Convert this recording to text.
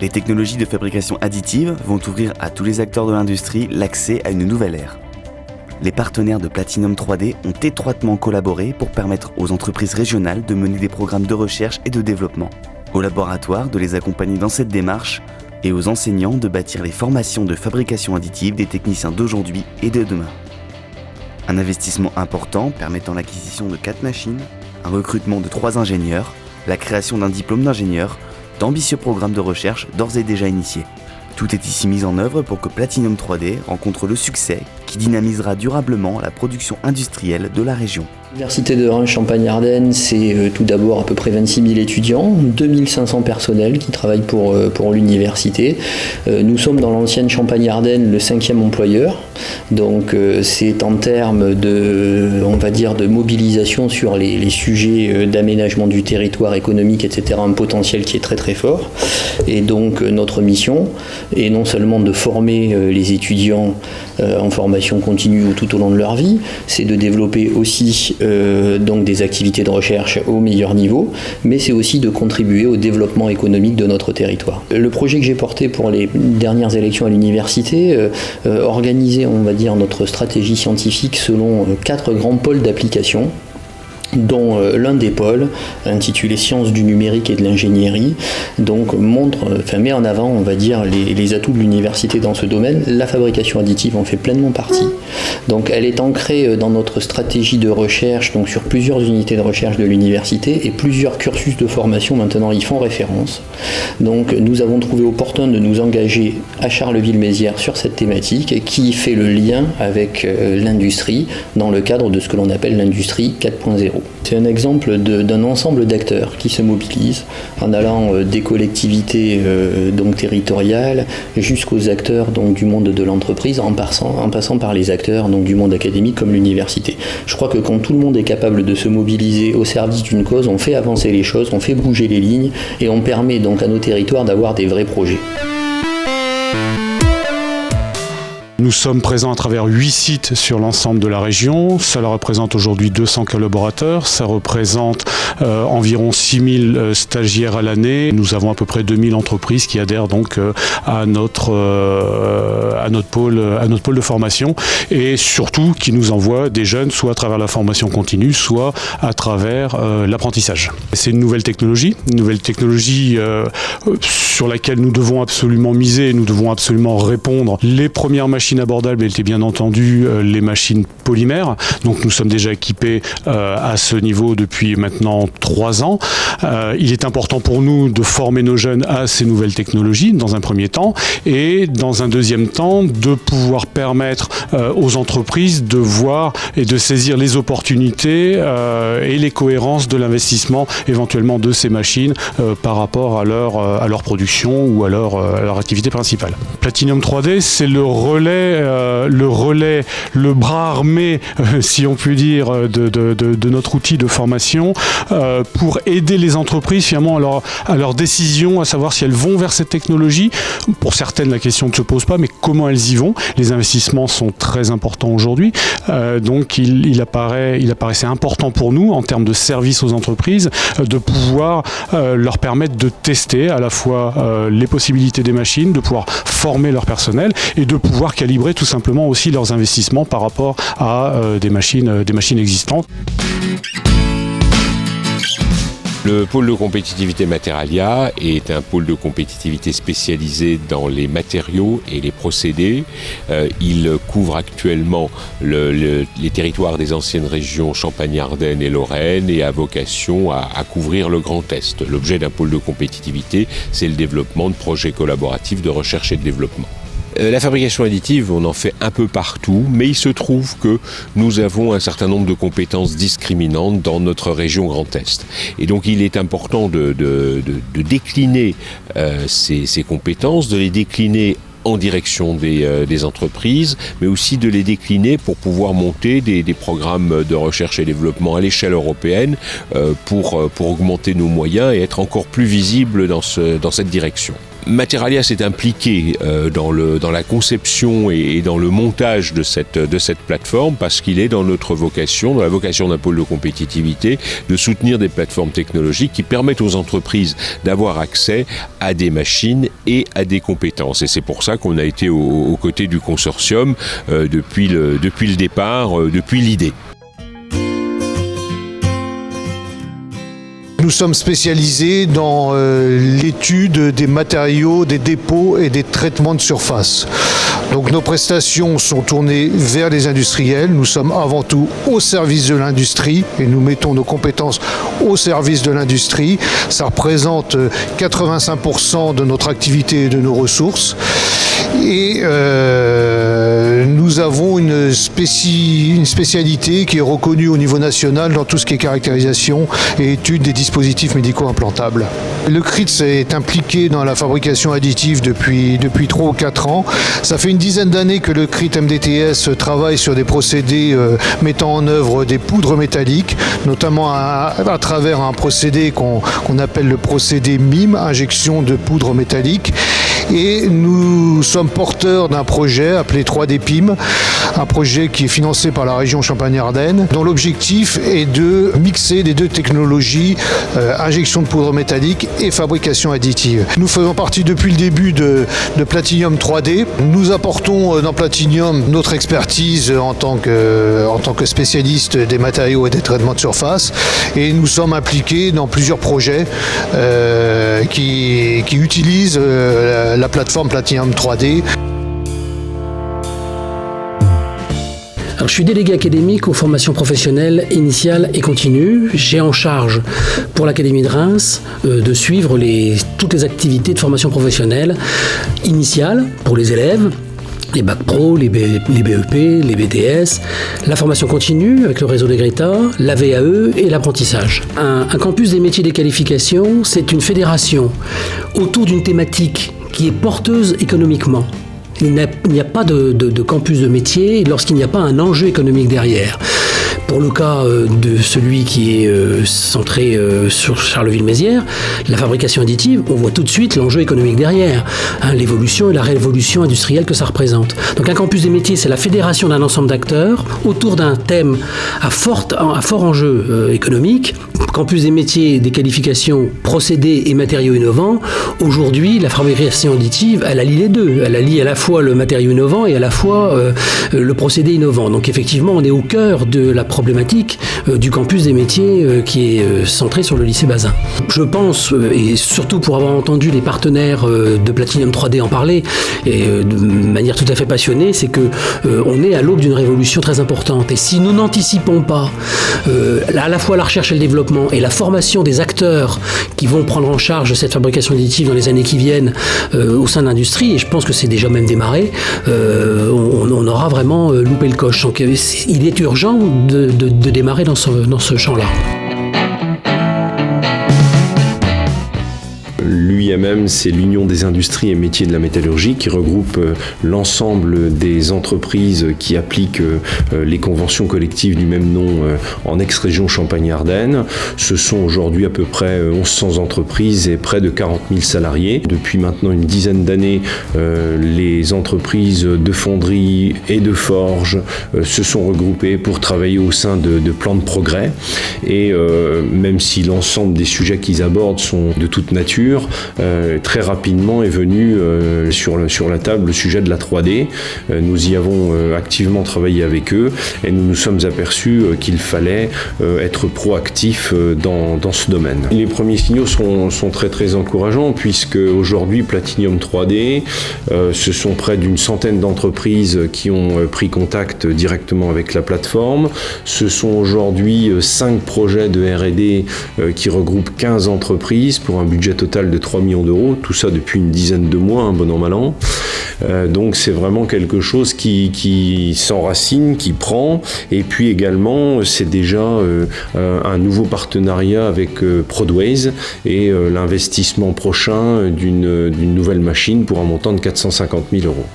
Les technologies de fabrication additive vont ouvrir à tous les acteurs de l'industrie l'accès à une nouvelle ère. Les partenaires de Platinum 3D ont étroitement collaboré pour permettre aux entreprises régionales de mener des programmes de recherche et de développement, aux laboratoires de les accompagner dans cette démarche et aux enseignants de bâtir les formations de fabrication additive des techniciens d'aujourd'hui et de demain. Un investissement important permettant l'acquisition de 4 machines, un recrutement de 3 ingénieurs, la création d'un diplôme d'ingénieur, d'ambitieux programmes de recherche d'ores et déjà initiés. Tout est ici mis en œuvre pour que Platinum 3D rencontre le succès qui dynamisera durablement la production industrielle de la région. L'Université de Reims Champagne-Ardenne, c'est tout d'abord à peu près 26 000 étudiants, 2500 personnels qui travaillent pour l'université. Nous sommes dans l'ancienne Champagne-Ardenne le 5e employeur, donc c'est en termes de mobilisation sur les sujets d'aménagement du territoire économique, etc., un potentiel qui est très très fort. Et donc notre mission est non seulement de former les étudiants en formation continue tout au long de leur vie, c'est de développer aussi donc des activités de recherche au meilleur niveau, mais c'est aussi de contribuer au développement économique de notre territoire. Le projet que j'ai porté pour les dernières élections à l'université organisait, on va dire, notre stratégie scientifique selon 4 grands pôles d'application, dont l'un des pôles, intitulé Sciences du numérique et de l'ingénierie, donc met en avant, on va dire, les atouts de l'université dans ce domaine. La fabrication additive en fait pleinement partie. Donc elle est ancrée dans notre stratégie de recherche, donc sur plusieurs unités de recherche de l'université, et plusieurs cursus de formation maintenant y font référence. Donc nous avons trouvé opportun de nous engager à Charleville-Mézières sur cette thématique qui fait le lien avec l'industrie dans le cadre de ce que l'on appelle l'industrie 4.0. C'est un exemple d'un ensemble d'acteurs qui se mobilisent en allant des collectivités donc territoriales jusqu'aux acteurs donc du monde de l'entreprise, en passant par les acteurs donc du monde académique comme l'université. Je crois que quand tout le monde est capable de se mobiliser au service d'une cause, on fait avancer les choses, on fait bouger les lignes et on permet donc à nos territoires d'avoir des vrais projets. Nous sommes présents à travers 8 sites sur l'ensemble de la région. Cela représente aujourd'hui 200 collaborateurs. Ça représente environ 6000 stagiaires à l'année. Nous avons à peu près 2000 entreprises qui adhèrent donc à notre pôle de formation et surtout qui nous envoient des jeunes soit à travers la formation continue, soit à travers l'apprentissage. C'est une nouvelle technologie sur laquelle nous devons absolument miser, nous devons absolument répondre. Les premières machines abordables étaient bien entendu les machines polymères. Donc nous sommes déjà équipés à ce niveau depuis maintenant 3 ans. Il est important pour nous de former nos jeunes à ces nouvelles technologies dans un premier temps et dans un deuxième temps de pouvoir permettre aux entreprises de voir et de saisir les opportunités et les cohérences de l'investissement éventuellement de ces machines par rapport à leur production ou à leur activité principale. Platinum 3D, c'est le relais, le bras armé, si on peut dire, de notre outil de formation pour aider les entreprises finalement à leur décision, à savoir si elles vont vers cette technologie. Pour certaines, la question ne se pose pas, mais comment elles y vont? Les investissements sont très importants aujourd'hui, donc il apparaissait important pour nous, en termes de service aux entreprises, de pouvoir leur permettre de tester à la fois les possibilités des machines, de pouvoir former leur personnel et de pouvoir calibrer tout simplement aussi leurs investissements par rapport à des machines existantes. Le pôle de compétitivité Materalia est un pôle de compétitivité spécialisé dans les matériaux et les procédés. Il couvre actuellement les territoires des anciennes régions Champagne-Ardenne et Lorraine et a vocation à couvrir le Grand Est. L'objet d'un pôle de compétitivité, c'est le développement de projets collaboratifs de recherche et de développement. La fabrication additive, on en fait un peu partout, mais il se trouve que nous avons un certain nombre de compétences discriminantes dans notre région Grand Est. Et donc il est important de décliner ces compétences, de les décliner en direction des entreprises, mais aussi de les décliner pour pouvoir monter des programmes de recherche et développement à l'échelle européenne pour augmenter nos moyens et être encore plus visibles dans cette direction. Materalia s'est impliqué dans la conception et dans le montage de cette plateforme parce qu'il est dans notre vocation, dans la vocation d'un pôle de compétitivité, de soutenir des plateformes technologiques qui permettent aux entreprises d'avoir accès à des machines et à des compétences. Et c'est pour ça qu'on a été aux côtés du consortium depuis le départ, depuis l'idée. Nous sommes spécialisés dans l'étude des matériaux, des dépôts et des traitements de surface. Donc nos prestations sont tournées vers les industriels. Nous sommes avant tout au service de l'industrie et nous mettons nos compétences au service de l'industrie. Ça représente 85% de notre activité et de nos ressources. Et nous avons une spécialité qui est reconnue au niveau national dans tout ce qui est caractérisation et étude des dispositifs médicaux implantables. Le CRITS est impliqué dans la fabrication additive depuis 3 ou 4 ans. Ça fait une dizaine d'années que le CRIT MDTS travaille sur des procédés mettant en œuvre des poudres métalliques, notamment à travers un procédé qu'on appelle le procédé MIM, injection de poudre métallique. Et nous sommes porteurs d'un projet appelé 3D PIM, un projet qui est financé par la région Champagne-Ardenne, dont l'objectif est de mixer les deux technologies, injection de poudre métallique et fabrication additive. Nous faisons partie depuis le début de Platinium 3D. Nous apportons dans Platinium notre expertise en tant que spécialiste des matériaux et des traitements de surface, et nous sommes impliqués dans plusieurs projets qui utilisent la plateforme Platinium 3D. Alors, je suis délégué académique aux formations professionnelles initiales et continues. J'ai en charge pour l'Académie de Reims de suivre toutes les activités de formation professionnelle initiale pour les élèves, les bacs pro, les BEP, les BTS, la formation continue avec le réseau des Greta, la VAE et l'apprentissage. Un campus des métiers et des qualifications, c'est une fédération autour d'une thématique qui est porteuse économiquement. Il n'y a pas de campus de métier lorsqu'il n'y a pas un enjeu économique derrière. Pour le cas de celui qui est centré sur Charleville-Mézières, la fabrication additive, on voit tout de suite l'enjeu économique derrière, l'évolution et la révolution industrielle que ça représente. Donc un campus des métiers, c'est la fédération d'un ensemble d'acteurs autour d'un thème à fort enjeu économique. Campus des métiers, des qualifications, procédés et matériaux innovants. Aujourd'hui, la fabrication additive, elle allie les deux. Elle allie à la fois le matériau innovant et à la fois le procédé innovant. Donc effectivement, on est au cœur de la problématique du campus des métiers qui est centré sur le lycée Bazin. Je pense, et surtout pour avoir entendu les partenaires de Platinium 3D en parler, et de manière tout à fait passionnée, c'est que on est à l'aube d'une révolution très importante. Et si nous n'anticipons pas à la fois la recherche et le développement et la formation des acteurs qui vont prendre en charge cette fabrication additive dans les années qui viennent au sein de l'industrie, et je pense que c'est déjà même démarré, on aura vraiment loupé le coche. Donc il est urgent de démarrer dans ce champ-là. L'UIMM, c'est l'Union des industries et métiers de la métallurgie qui regroupe l'ensemble des entreprises qui appliquent les conventions collectives du même nom en ex-région Champagne-Ardenne. Ce sont aujourd'hui à peu près 1100 entreprises et près de 40 000 salariés. Depuis maintenant une dizaine d'années, les entreprises de fonderie et de forge se sont regroupées pour travailler au sein de plans de progrès. Et même si l'ensemble des sujets qu'ils abordent sont de toute nature, très rapidement est venu sur la table le sujet de la 3D. Nous y avons activement travaillé avec eux et nous nous sommes aperçus qu'il fallait être proactif dans ce domaine. Les premiers signaux sont très très encourageants puisque aujourd'hui Platinium 3D, ce sont près d'une centaine d'entreprises qui ont pris contact directement avec la plateforme. Ce sont aujourd'hui 5 projets de R&D qui regroupent 15 entreprises pour un budget total de 3 millions d'euros, tout ça depuis une dizaine de mois, bon an mal an. Donc c'est vraiment quelque chose qui s'enracine, qui prend, et puis également c'est déjà un nouveau partenariat avec Prodways et l'investissement prochain d'une nouvelle machine pour un montant de 450 000 euros.